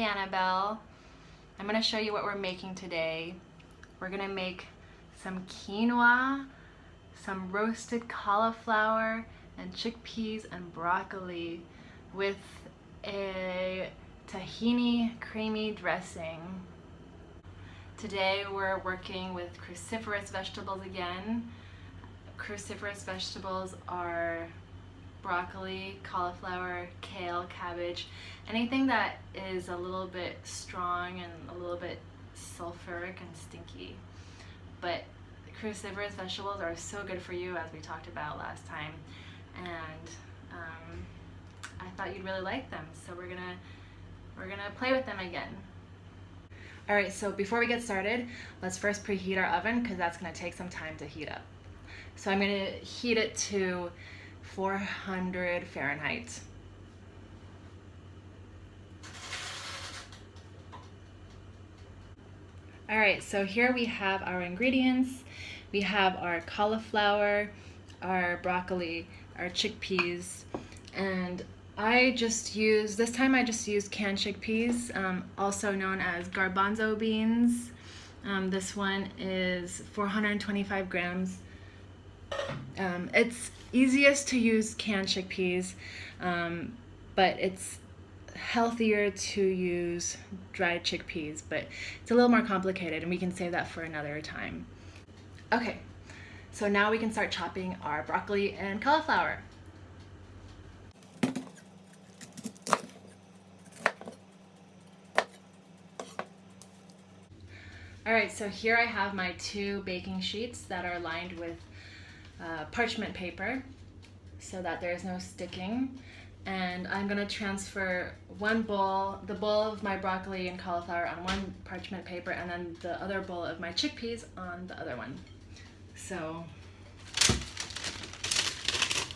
Annabelle. I'm going to show you what we're making today. We're going to make some quinoa, some roasted cauliflower, and chickpeas and broccoli with a tahini creamy dressing. Today we're working with cruciferous vegetables again. Cruciferous vegetables are broccoli, cauliflower, kale, cabbage, anything that is a little bit strong and a little bit sulfuric and stinky. But cruciferous vegetables are so good for you, as we talked about last time, and I thought you'd really like them, so we're gonna play with them again. All right, so before we get started, let's first preheat our oven because that's gonna take some time to heat up. So I'm gonna heat it to 400 Fahrenheit. All right, so here we have our ingredients. We have our cauliflower, our broccoli, our chickpeas, and this time I just used canned chickpeas, also known as garbanzo beans. This one is 425 grams. It's easiest to use canned chickpeas, but it's healthier to use dried chickpeas, but it's a little more complicated and we can save that for another time. Okay, so now we can start chopping our broccoli and cauliflower. Alright, so here I have my 2 baking sheets that are lined with parchment paper so that there's no sticking. And I'm going to transfer the bowl of my broccoli and cauliflower on one parchment paper and then the other bowl of my chickpeas on the other one. So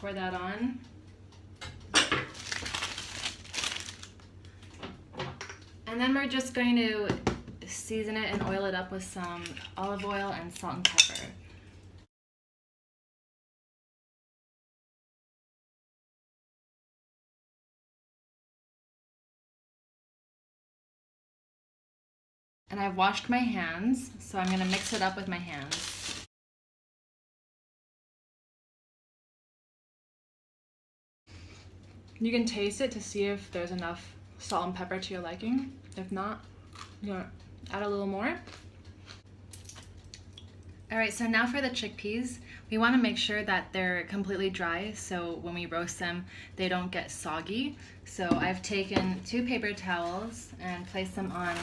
pour that on. And then we're just going to season it and oil it up with some olive oil and salt and pepper. And I've washed my hands, so I'm going to mix it up with my hands. You can taste it to see if there's enough salt and pepper to your liking. If not, you can add a little more. Alright, so now for the chickpeas. We want to make sure that they're completely dry so when we roast them they don't get soggy. So I've taken 2 paper towels and placed them on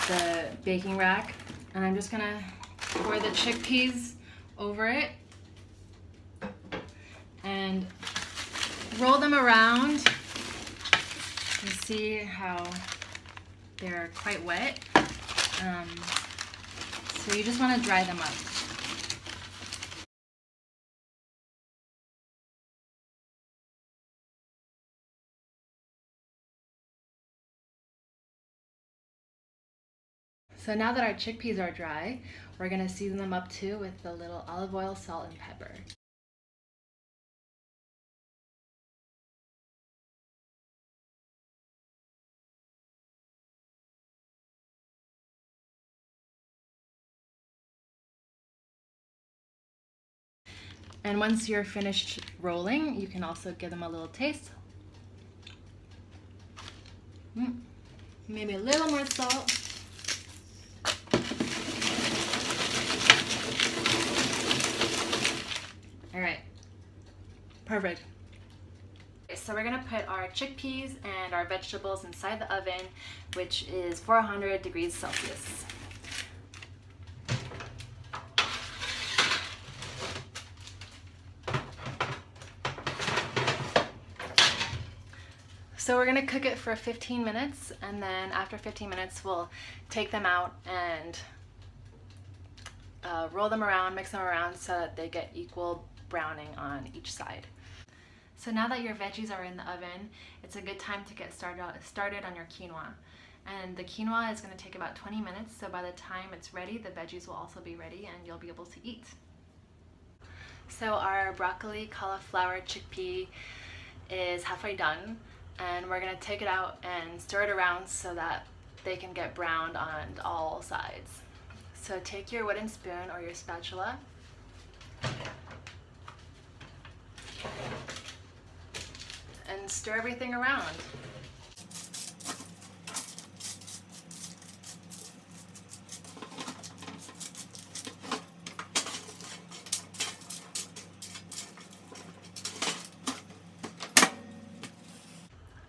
the baking rack, and I'm just gonna pour the chickpeas over it and roll them around. You see how they're quite wet, so you just want to dry them up. So now that our chickpeas are dry, we're going to season them up too with a little olive oil, salt, and pepper. And once you're finished rolling, you can also give them a little taste. Maybe a little more salt. Alright, perfect. So we're going to put our chickpeas and our vegetables inside the oven, which is 400 degrees Celsius. So we're going to cook it for 15 minutes, and then after 15 minutes we'll take them out and roll them around, mix them around so that they get equal browning on each side. So now that your veggies are in the oven, it's a good time to get started on your quinoa. And the quinoa is going to take about 20 minutes, so by the time it's ready, the veggies will also be ready and you'll be able to eat. So our broccoli, cauliflower, chickpea is halfway done. and we're gonna take it out and stir it around so that they can get browned on all sides. So take your wooden spoon or your spatula and stir everything around.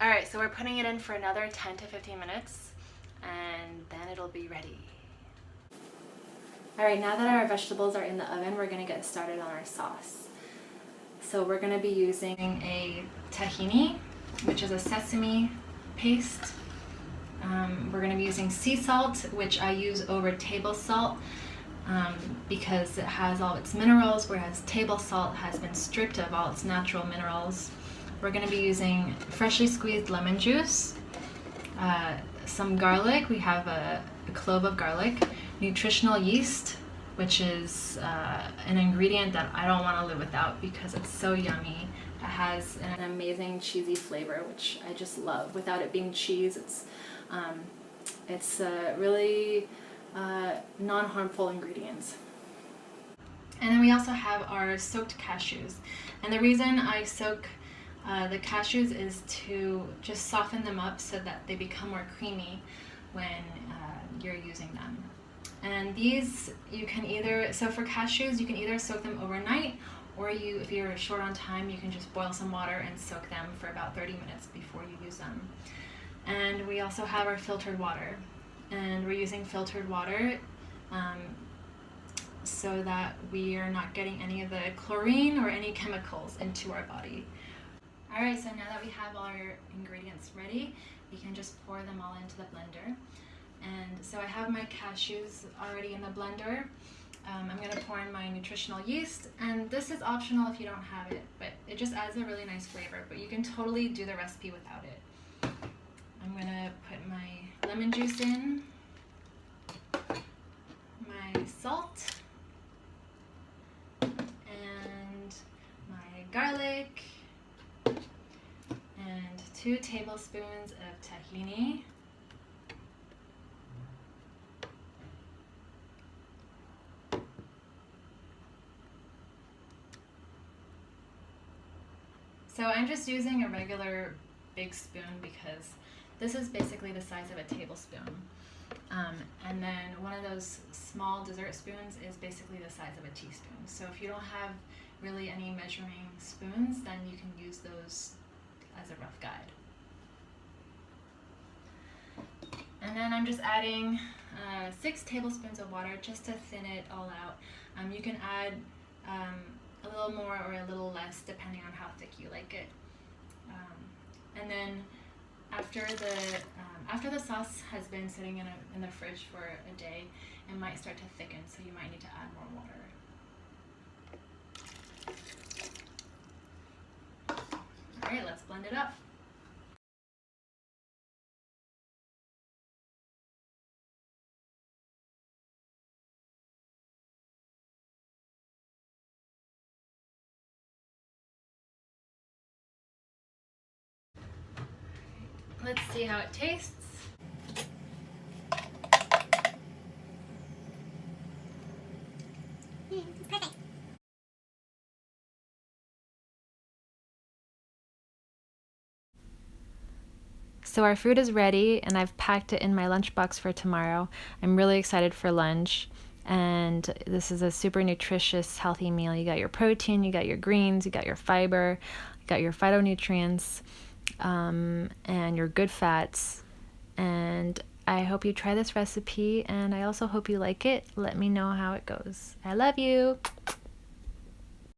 Alright, so we're putting it in for another 10 to 15 minutes and then it'll be ready. Alright, now that our vegetables are in the oven, we're going to get started on our sauce. So we're going to be using a tahini, which is a sesame paste. We're going to be using sea salt, which I use over table salt because it has all its minerals, whereas table salt has been stripped of all its natural minerals. We're going to be using freshly squeezed lemon juice, some garlic. We have a clove of garlic, nutritional yeast, which is an ingredient that I don't want to live without because it's so yummy. It has an amazing cheesy flavor, which I just love. Without it being cheese, it's really non-harmful ingredients. And then we also have our soaked cashews. And the reason I soak the cashews is to just soften them up so that they become more creamy when you're using them. And these you can either, so for cashews you can either soak them overnight, or if you're short on time, you can just boil some water and soak them for about 30 minutes before you use them. And we also have our filtered water, and we're using filtered water so that we are not getting any of the chlorine or any chemicals into our body. Alright, so now that we have all our ingredients ready, we can just pour them all into the blender. And so I have my cashews already in the blender. I'm going to pour in my nutritional yeast, and this is optional if you don't have it, but it just adds a really nice flavor, but you can totally do the recipe without it. I'm going to put my lemon juice in, my salt, and my garlic, and 2 tablespoons of tahini, so I'm just using a regular big spoon because this is basically the size of a tablespoon. And then one of those small dessert spoons is basically the size of a teaspoon. So if you don't have really any measuring spoons, then you can use those as a rough guide. And then I'm just adding 6 tablespoons of water just to thin it all out. You can add a little more or a little less depending on how thick you like it. And then after the sauce has been sitting in the fridge for a day, it might start to thicken, so you might need to add more water. Alright, let's blend it up. Let's see how it tastes. Perfect. So our food is ready, and I've packed it in my lunchbox for tomorrow. I'm really excited for lunch, and this is a super nutritious, healthy meal. You got your protein, you got your greens, you got your fiber, you got your phytonutrients, and your good fats. And I hope you try this recipe, and I also hope you like it. Let me know how it goes. I love you.